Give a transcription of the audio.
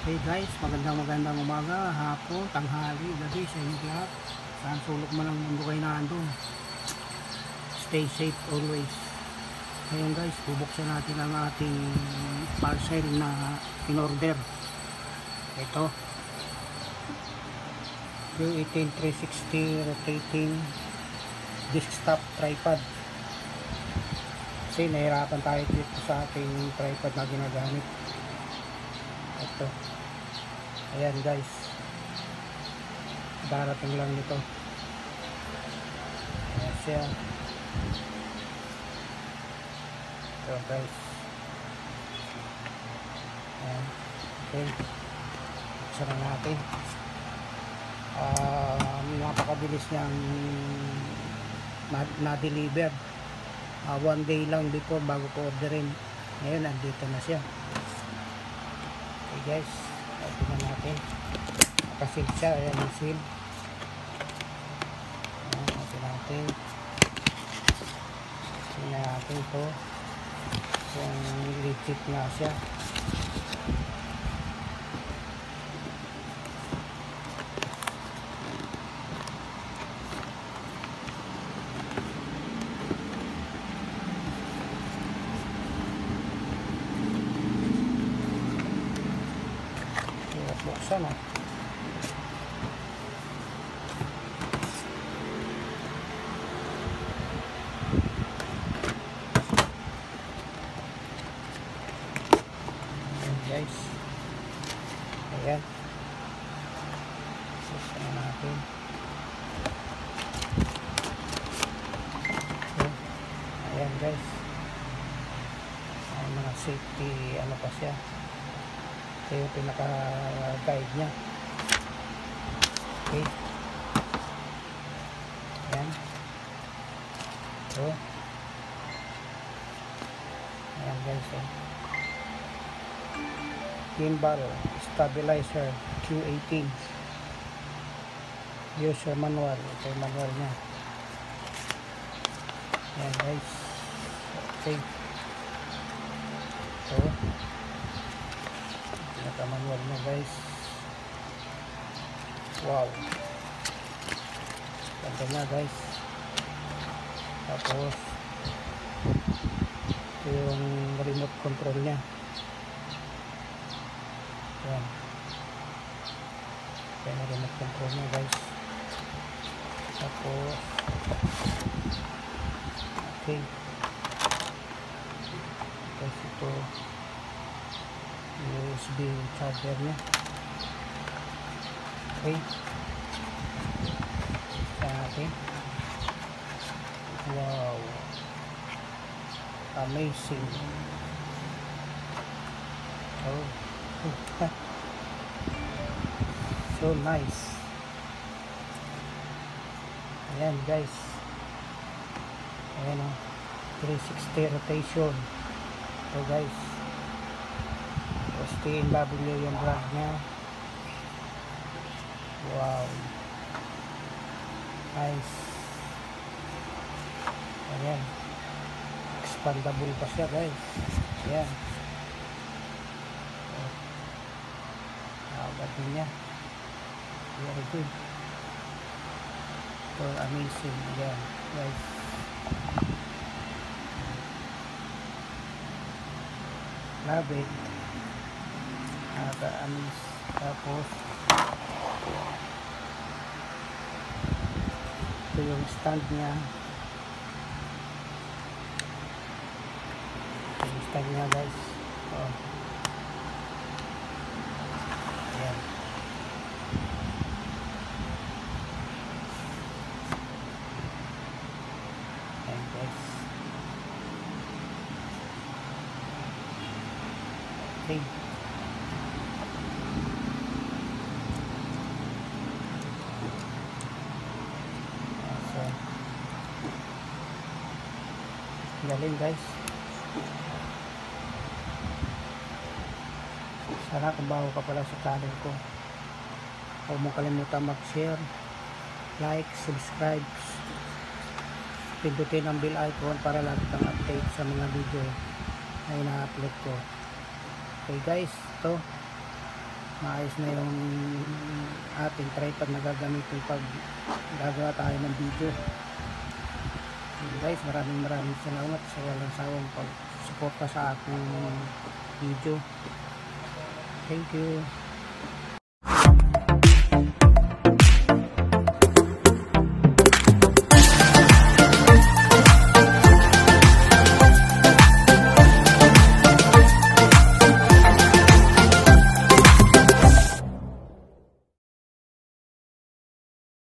Hey guys, magandang umaga, hapon, tanghali, gabi sa inyo lahat. Saan sulok man ang mundo kayo nandun. Stay safe always. Ngayon guys, bubuksan natin ang ating parcel na in-order. Ito. Q18 360 rotating desktop tripod. Kasi nahirapan tayo dito sa ating tripod na ginagamit. Ito. Ayan guys, darating lang nito. Ayan siya. Ito guys. Ayan. Okay, buksan na natin. Napakabilis niyang na-deliver. One day lang before bago ko orderin. Ngayon nandito na siya. Okay guys, tingnan natin. Nakasil siya. Ayan yung seal. Tingnan natin. Tingnan natin ito. Kung legit nga siya. Buksan o. Ayan guys. Ayan. Buksan na natin. Ayan guys. Ayan mga safety ano pa siya. Ito yung pinaka-guide niya. Okay. Ayan. So. Ayan guys. Gimbal stabilizer Q18. User manual. Ito yung manual niya. Ayan guys. Okay. So. Manual na guys. Wow, ganda na guys. Tapos ito yung remote control nya. Yan, ito yung remote control nya guys. Tapos okay guys, ito USB charger nya. Okay, sa atin. Wow, amazing. Oh, so nice. Ayan guys. Ayan o, 360 rotation. So guys, TNW yung brand nya. Wow, nice. Ayan, expandable pa siya guys. Ayan, agad din niya. Very good. So amazing. Ayan guys, love it. Nakaka-amis. Tapos ito yung stand nya. Ito yung stand nya guys. Oh. Ayan. Ayan guys. Okay. Galing guys. Sana kung bago ka pala sa channel ko, huwag mong kalimutan mag-share, like, subscribe, pindutin ang bell icon para lagi kang update sa mga video na ina-upload ko. Okay guys, ito maayos na yung ating tripod na gagamitin pag gagawa tayo ng video. Guys, maraming salamat sa walang sawang pag-suporta sa ating video. Thank you.